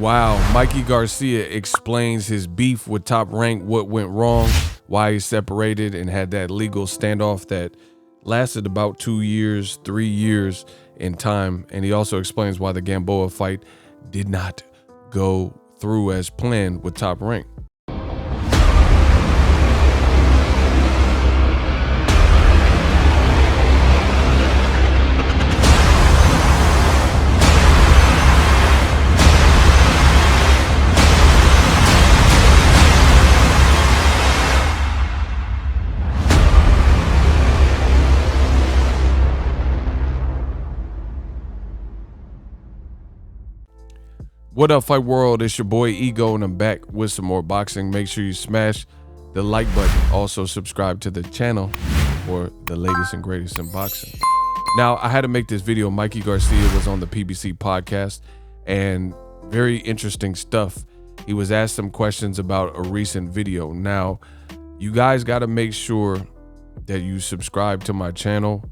Wow, Mikey Garcia explains his beef with Top Rank, what went wrong, why he separated and had that legal standoff that lasted about 2 years, 3 years in time. And he also explains why the Gamboa fight did not go through as planned with Top Rank. What up, Fight World? It's your boy Ego, and I'm back with some more boxing. Make sure you smash the like button. Also, subscribe to the channel for the latest and greatest in boxing. Now, I had to make this video. Mikey Garcia was on the PBC podcast, and very interesting stuff. He was asked some questions about a recent video. Now, you guys got to make sure that you subscribe to my channel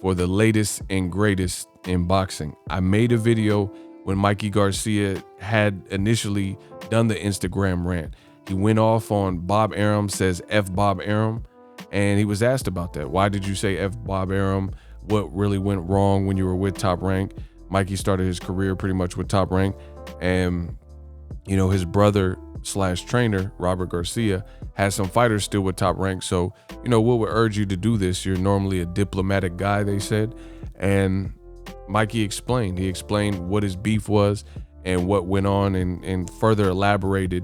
for the latest and greatest in boxing. I made a video when Mikey Garcia had initially done the Instagram rant. He went off on Bob Arum, says F Bob Arum, and he was asked about that. Why did you say F Bob Arum? What really went wrong when you were with Top Rank? Mikey started his career pretty much with Top Rank, and you know, his brother / trainer, Robert Garcia, has some fighters still with Top Rank. So, you know, what would urge you to do this? You're normally a diplomatic guy, they said. And Mikey explained. He explained what his beef was and what went on, and further elaborated,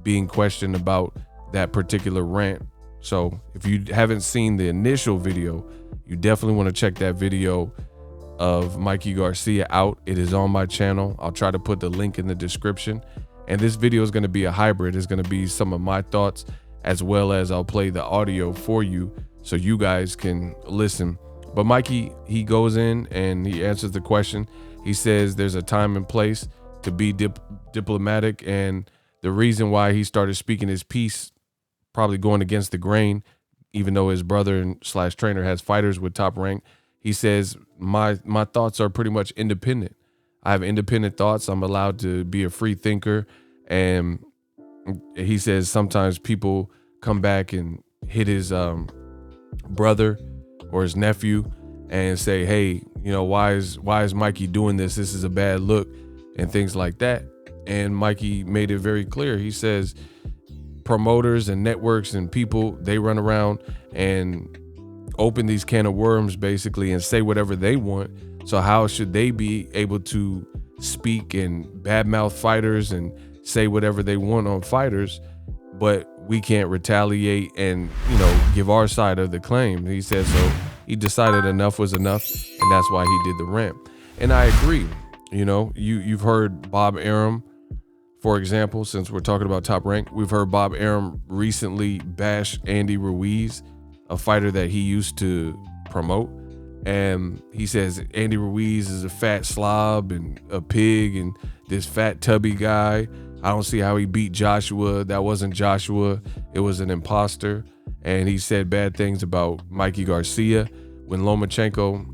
being questioned about that particular rant. So if you haven't seen the initial video, you definitely want to check that video of Mikey Garcia out. It is on my channel. I'll try to put the link in the description. And this video is going to be a hybrid. It's going to be some of my thoughts, as well as I'll play the audio for you so you guys can listen. But Mikey, he goes in and he answers the question. He says there's a time and place to be diplomatic, and the reason why he started speaking his piece, probably going against the grain, even though his brother and / trainer has fighters with Top Rank. He says my thoughts are pretty much independent. I have independent thoughts. I'm allowed to be a free thinker. And he says sometimes people come back and hit his brother or his nephew and say, hey, you know, why is Mikey doing this? This is a bad look, and things like that. And Mikey made it very clear. He says promoters and networks and people, they run around and open these can of worms basically and say whatever they want. So how should they be able to speak and badmouth fighters and say whatever they want on fighters, but we can't retaliate and, you know, give our side of the claim? He said so. He decided enough was enough, and that's why he did the rant. And I agree. You know, you've heard Bob Arum, for example, since we're talking about Top Rank, we've heard Bob Arum recently bash Andy Ruiz, a fighter that he used to promote. And he says Andy Ruiz is a fat slob and a pig and this fat tubby guy. I don't see how he beat Joshua. That wasn't Joshua. It was an imposter. And he said bad things about Mikey Garcia. When Lomachenko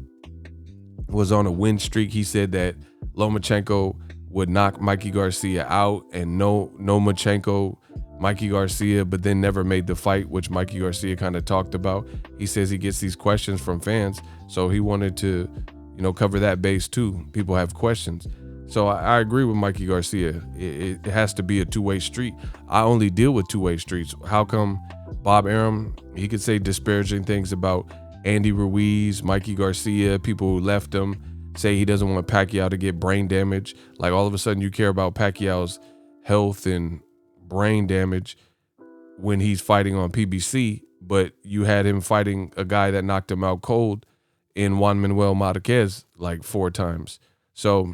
was on a win streak, he said that Lomachenko would knock Mikey Garcia out, and no Lomachenko, Mikey Garcia, but then never made the fight, which Mikey Garcia kind of talked about. He says he gets these questions from fans, so he wanted to, you know, cover that base too. People have questions. So I agree with Mikey Garcia. It has to be a two-way street. I only deal with two-way streets. How come Bob Arum, he could say disparaging things about Andy Ruiz, Mikey Garcia, people who left him, say he doesn't want Pacquiao to get brain damage. Like all of a sudden you care about Pacquiao's health and brain damage when he's fighting on PBC, but you had him fighting a guy that knocked him out cold in Juan Manuel Marquez like 4 times. So,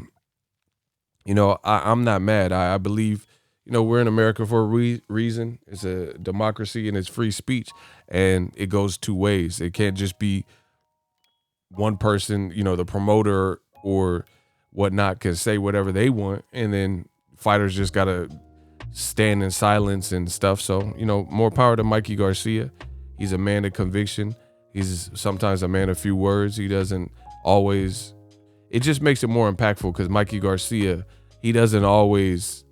you know, I'm not mad. I believe, you know, we're in America for a reason. It's a democracy and it's free speech, and it goes 2 ways. It can't just be one person, you know, the promoter or whatnot can say whatever they want, and then fighters just got to stand in silence and stuff. So, you know, more power to Mikey Garcia. He's a man of conviction. He's sometimes a man of few words. He doesn't always, it just makes it more impactful because Mikey Garcia he doesn't always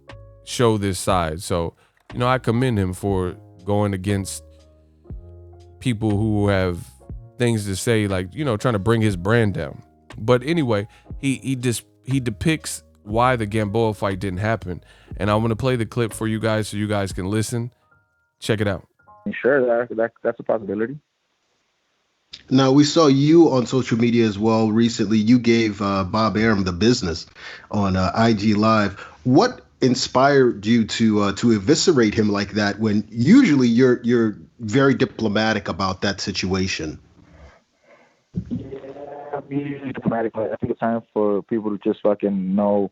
show this side. So, you know, I commend him for going against people who have things to say, like, you know, trying to bring his brand down. But anyway, he depicts why the Gamboa fight didn't happen, and I'm gonna play the clip for you guys so you guys can listen. Check it out. Sure, that's a possibility. Now, we saw you on social media as well recently. You gave Bob Arum the business on IG Live. What inspired you to eviscerate him like that when usually you're very diplomatic about that situation? Yeah, I'm usually diplomatic. I think it's time for people to just fucking know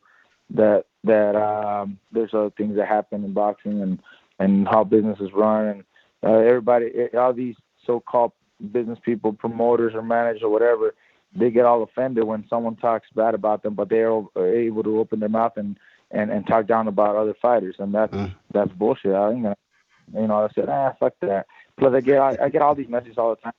that there's other things that happen in boxing and how business is run, and everybody, all these so-called business people, promoters or managers or whatever, they get all offended when someone talks bad about them, but they're able to open their mouth and talk down about other fighters, and that's bullshit. I said, fuck that. Plus, I get all these messages all the time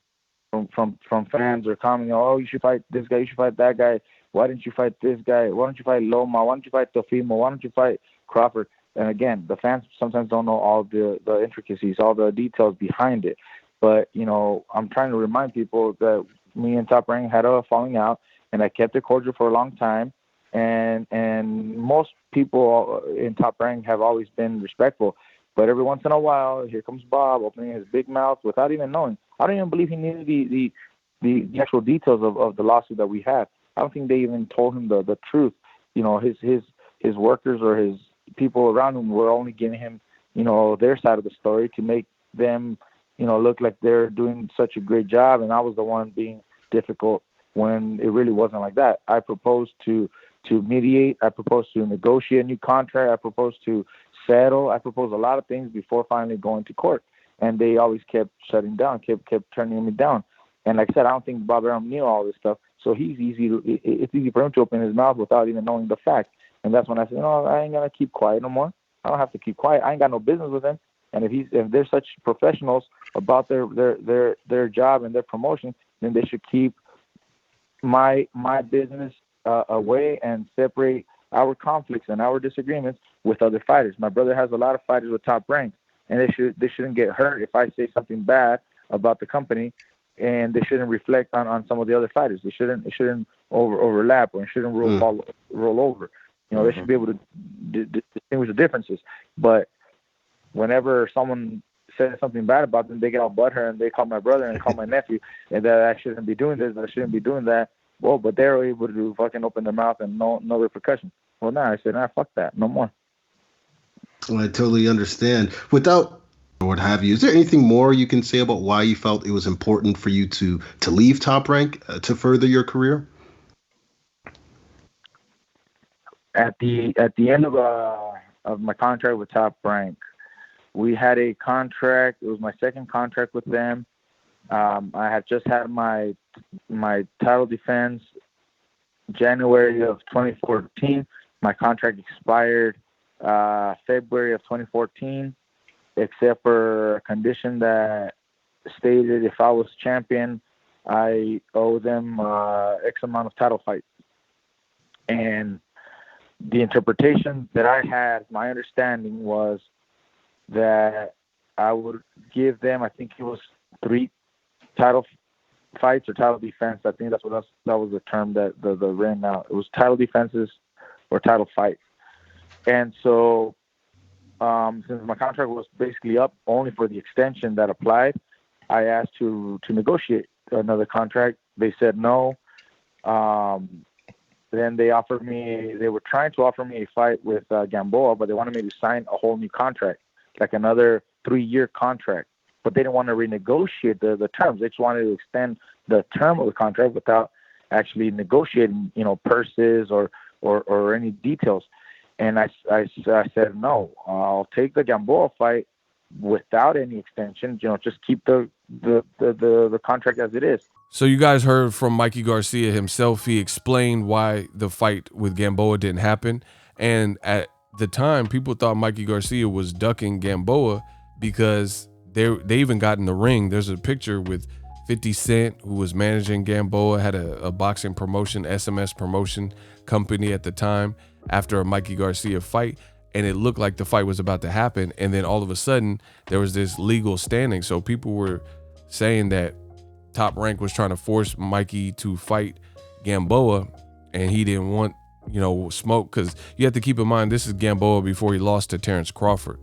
from fans or commenting, oh, you should fight this guy, you should fight that guy. Why didn't you fight this guy? Why don't you fight Loma? Why don't you fight Tofimo? Why don't you fight Crawford? And again, the fans sometimes don't know all the intricacies, all the details behind it. But, you know, I'm trying to remind people that me and Top Rank had a falling out, and I kept it cordial for a long time. And most people in Top Rank have always been respectful. But every once in a while, here comes Bob opening his big mouth without even knowing. I don't even believe he knew the actual details of the lawsuit that we had. I don't think they even told him the truth. You know, his workers or his people around him were only giving him, you know, their side of the story to make them, you know, look like they're doing such a great job, and I was the one being difficult when it really wasn't like that. I proposed to mediate. I proposed to negotiate a new contract. I proposed to settle. I proposed a lot of things before finally going to court, and they always kept shutting down, kept turning me down. And like I said, I don't think Bob Arum knew all this stuff, so it's easy for him to open his mouth without even knowing the fact. And that's when I said, no, I ain't gonna keep quiet no more. I don't have to keep quiet. I ain't got no business with him. And if they're such professionals about their job and their promotion, then they should keep my business away and separate our conflicts and our disagreements with other fighters. My brother has a lot of fighters with Top Rank, and they shouldn't get hurt if I say something bad about the company, and they shouldn't reflect on some of the other fighters. It shouldn't overlap, or it shouldn't roll over. You know, they should be able to distinguish the differences. But whenever someone says something bad about them, they get all butthurt and they call my brother and call my nephew, and that I shouldn't be doing this, I shouldn't be doing that. Well, but they're able to fucking open their mouth and no repercussions. Well, I said, fuck that, no more. Well, I totally understand. Without what have you, is there anything more you can say about why you felt it was important for you to leave Top Rank to further your career? At the end of my contract with Top Rank, we had a contract. It was my second contract with them. I had just had my title defense January of 2014. My contract expired February of 2014, except for a condition that stated if I was champion, I owe them X amount of title fights. And the interpretation that I had, my understanding was that I would give them, I think it was 3 title fights or title defense. I think that was the term that the ran out. It was title defenses or title fights. And so since my contract was basically up only for the extension that applied, I asked to negotiate another contract. They said no. Then they were trying to offer me a fight with Gamboa, but they wanted me to sign a whole new contract, like another 3-year contract. But they didn't want to renegotiate the terms. They just wanted to extend the term of the contract without actually negotiating, you know, purses or any details. And I said, no, I'll take the Gamboa fight without any extension, you know, just keep the contract as it is. So you guys heard from Mikey Garcia himself. He explained why the fight with Gamboa didn't happen. And at the time, people thought Mikey Garcia was ducking Gamboa because they even got in the ring. There's a picture with 50 Cent, who was managing Gamboa, had a boxing promotion, SMS promotion company at the time. after a Mikey Garcia fight, and it looked like the fight was about to happen, and then all of a sudden there was this legal standing. So people were saying that Top Rank was trying to force Mikey to fight Gamboa, and he didn't want, smoke, because you have to keep in mind, this is Gamboa before he lost to Terrence Crawford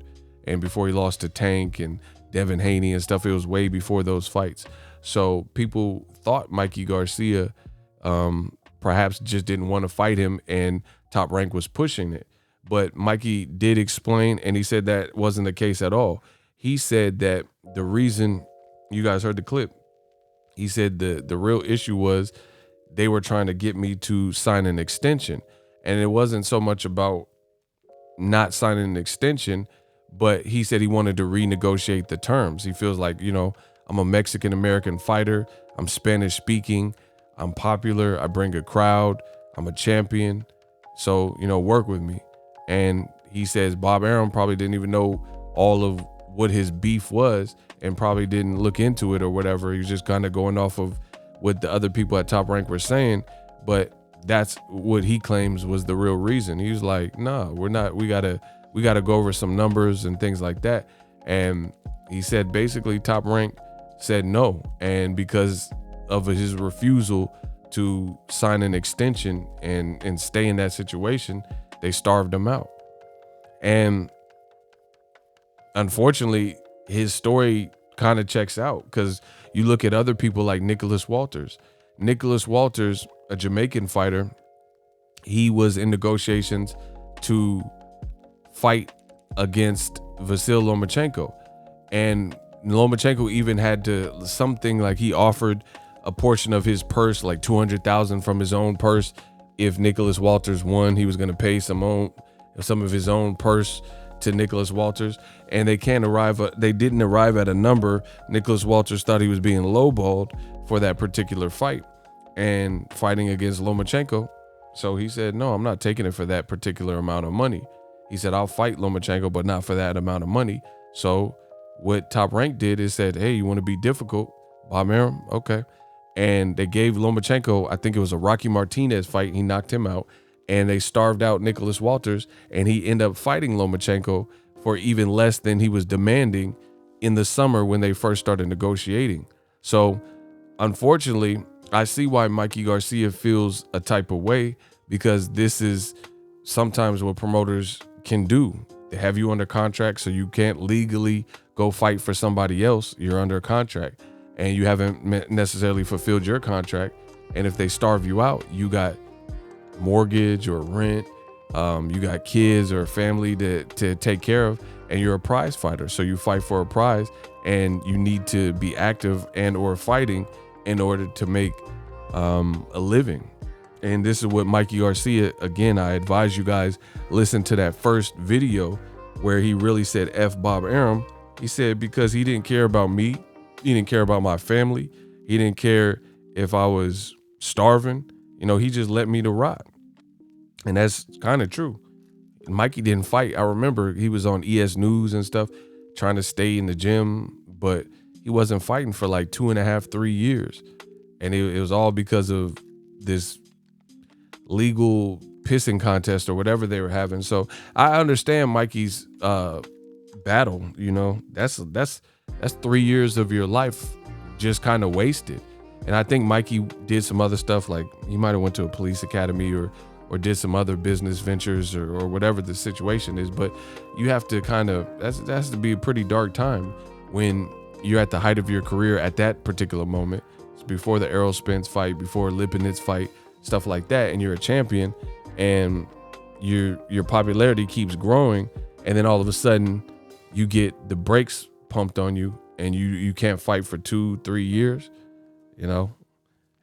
and before he lost to Tank and Devin Haney and stuff. It was way before those fights. So people thought Mikey Garcia perhaps just didn't want to fight him, and Top Rank was pushing it. But Mikey did explain, and he said that wasn't the case at all. He said that the reason, you guys heard the clip, he said the real issue was they were trying to get me to sign an extension. And it wasn't so much about not signing an extension, but he said he wanted to renegotiate the terms. He feels like, I'm a Mexican-American fighter. I'm Spanish speaking. I'm popular. I bring a crowd. I'm a champion. So, work with me. And he says Bob Arum probably didn't even know all of what his beef was and probably didn't look into it or whatever. He was just kind of going off of what the other people at Top Rank were saying. But that's what he claims was the real reason. He was like, nah, we're not. We gotta go over some numbers and things like that. And he said basically Top Rank said no. And because of his refusal to sign an extension and stay in that situation, they starved him out. And unfortunately, his story kind of checks out, because you look at other people like Nicholas Walters. Nicholas Walters, a Jamaican fighter, he was in negotiations to fight against Vasyl Lomachenko. And Lomachenko even had to, something like he offered a portion of his purse, like $200,000 from his own purse. If Nicholas Walters won, he was going to pay some of his own purse to Nicholas Walters. And they didn't arrive at a number. Nicholas Walters thought he was being lowballed for that particular fight and fighting against Lomachenko. So he said, no, I'm not taking it for that particular amount of money. He said, I'll fight Lomachenko, but not for that amount of money. So what Top Rank did is said, hey, you want to be difficult? Bob Arum? Okay. And they gave Lomachenko, I think it was a Rocky Martinez fight. He knocked him out, and they starved out Nicholas Walters, and he ended up fighting Lomachenko for even less than he was demanding in the summer when they first started negotiating. So unfortunately, I see why Mikey Garcia feels a type of way, because this is sometimes what promoters can do. They have you under contract, so you can't legally go fight for somebody else. You're under a contract and you haven't necessarily fulfilled your contract. And if they starve you out, you got mortgage or rent, you got kids or family to take care of, and you're a prize fighter. So you fight for a prize, and you need to be active and or fighting in order to make a living. And this is what Mikey Garcia, again, I advise you guys, listen to that first video where he really said F Bob Arum. He said, because he didn't care about me, he didn't care about my family, he didn't care if I was starving, he just let me to rot. And that's kind of true. Mikey didn't fight. I remember he was on ES News and stuff, trying to stay in the gym, but he wasn't fighting for like 2.5, 3 years. And it was all because of this legal pissing contest or whatever they were having. So I understand Mikey's battle. That's 3 years of your life just kind of wasted. And I think Mikey did some other stuff, like he might have went to a police academy or did some other business ventures or whatever the situation is. But you have to that has to be a pretty dark time when you're at the height of your career at that particular moment. It's before the Errol Spence fight, before Lipinets fight, stuff like that, and you're a champion, and your popularity keeps growing, and then all of a sudden you get the brakes pumped on you, and you can't fight for 2-3 years. It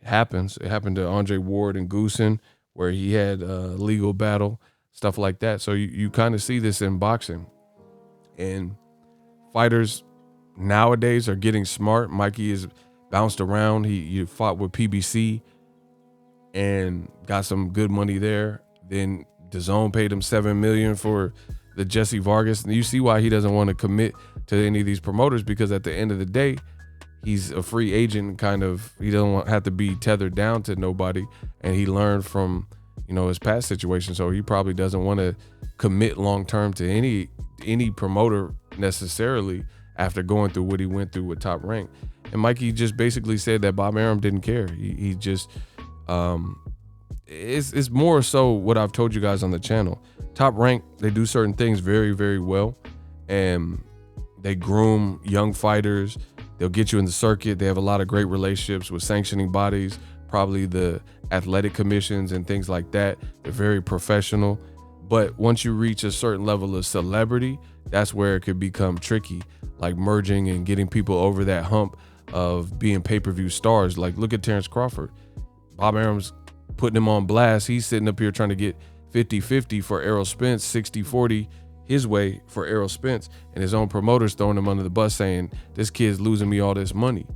happens. It happened to Andre Ward and Goosen, where he had a legal battle, stuff like that. So you kind of see this in boxing, and fighters nowadays are getting smart. Mikey is bounced around. He fought with PBC and got some good money there. Then DAZN paid him $7 million for the Jesse Vargas. And you see why he doesn't want to commit to any of these promoters, because at the end of the day, he's a free agent. He doesn't have to be tethered down to nobody. And he learned from, his past situation. So he probably doesn't want to commit long term to any promoter necessarily after going through what he went through with Top Rank. And Mikey just basically said that Bob Arum didn't care. He just it's more so what I've told you guys on the channel. Top Rank, they do certain things very, very well, and they groom young fighters. They'll get you in the circuit. They have a lot of great relationships with sanctioning bodies, probably the athletic commissions and things like that. They're very professional. But once you reach a certain level of celebrity, that's where it could become tricky, like merging and getting people over that hump of being pay-per-view stars. Like, look at Terrence Crawford. Bob Arum's putting him on blast. He's sitting up here trying to get 50-50 for Errol Spence, 60-40 his way for Errol Spence, and his own promoter's throwing him under the bus saying, this kid's losing me all this money.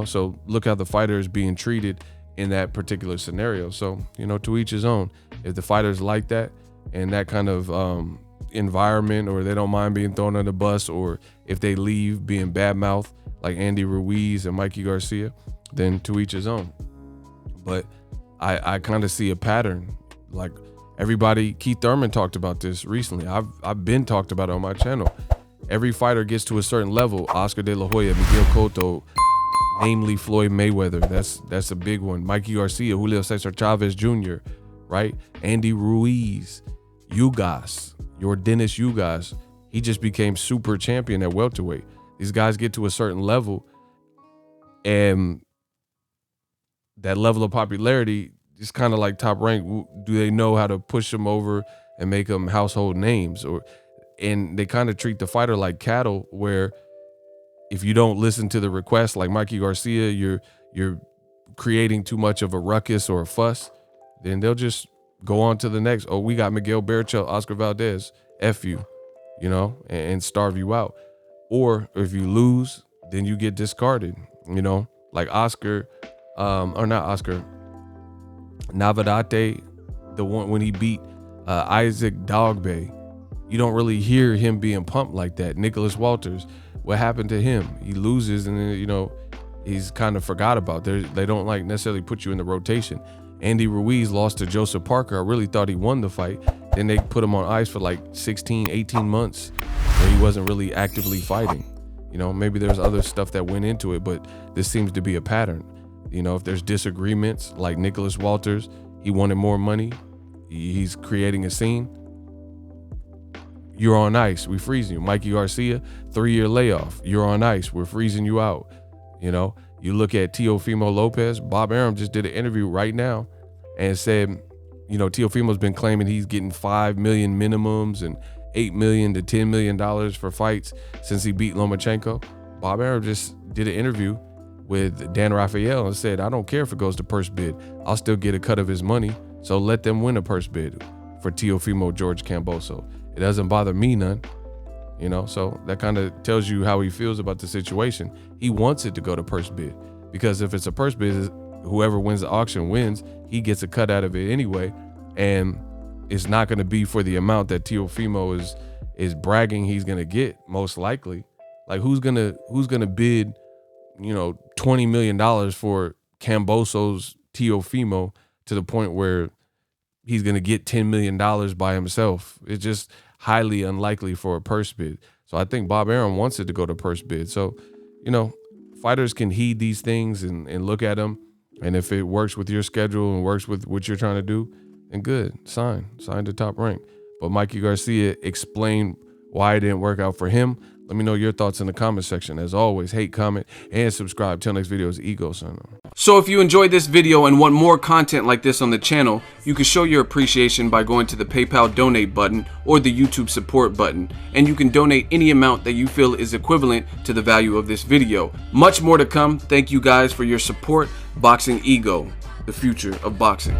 So look how the fighter is being treated in that particular scenario. So, to each his own. If the fighters like that and that kind of environment, or they don't mind being thrown under the bus, or if they leave being badmouth like Andy Ruiz and Mikey Garcia, then to each his own. But I kind of see a pattern. Like everybody, Keith Thurman talked about this recently. I've been talked about it on my channel. Every fighter gets to a certain level. Oscar De La Hoya, Miguel Cotto, namely Floyd Mayweather. That's a big one. Mikey Garcia, Julio Cesar Chavez Jr., right? Andy Ruiz, Ugas, your Dennis Ugas. He just became super champion at welterweight. These guys get to a certain level, and that level of popularity is kind of like Top Rank. Do they know how to push them over and make them household names? And they kind of treat the fighter like cattle, where if you don't listen to the request, like Mikey Garcia, you're creating too much of a ruckus or a fuss, then they'll just go on to the next. Oh, we got Miguel Berchelt, Oscar Valdez, F you, and starve you out. Or if you lose, then you get discarded, like Oscar, or not Oscar, Navarrete, the one when he beat Isaac Dogbe. You don't really hear him being pumped like that. Nicholas Walters, what happened to him? He loses, and then, he's kind of forgot about. They don't like necessarily put you in the rotation. Andy Ruiz lost to Joseph Parker. I really thought he won the fight. Then they put him on ice for like 16, 18 months where he wasn't really actively fighting. Maybe there's other stuff that went into it, but this seems to be a pattern. If there's disagreements, like Nicholas Walters, he wanted more money. He's creating a scene. You're on ice. We freezing you. Mikey Garcia, 3-year layoff. You're on ice. We're freezing you out. You look at Teofimo Lopez. Bob Arum just did an interview right now and said, Teofimo's been claiming he's getting $5 million minimums and $8 million to $10 million for fights since he beat Lomachenko. Bob Arum just did an interview with Dan Rafael and said, I don't care if it goes to purse bid. I'll still get a cut of his money. So let them win a purse bid for Teofimo George Camboso. It doesn't bother me none. So that kind of tells you how he feels about the situation. He wants it to go to purse bid, because if it's a purse bid, whoever wins the auction wins. He gets a cut out of it anyway, and it's not going to be for the amount that Teofimo is bragging he's going to get, most likely. Like who's gonna bid, $20 million for Camboso's Teofimo to the point where he's going to get $10 million by himself? It's just highly unlikely for a purse bid. So I think Bob Arum wants it to go to purse bid. So, fighters can heed these things and look at them. And if it works with your schedule and works with what you're trying to do, then good, sign to Top Rank. But Mikey Garcia explained why it didn't work out for him. Let me know your thoughts in the comment section. As always, hate, comment, and subscribe. Till next video is Ego Son. So if you enjoyed this video and want more content like this on the channel, you can show your appreciation by going to the PayPal donate button or the YouTube support button. And you can donate any amount that you feel is equivalent to the value of this video. Much more to come. Thank you guys for your support. Boxingego, the future of boxing.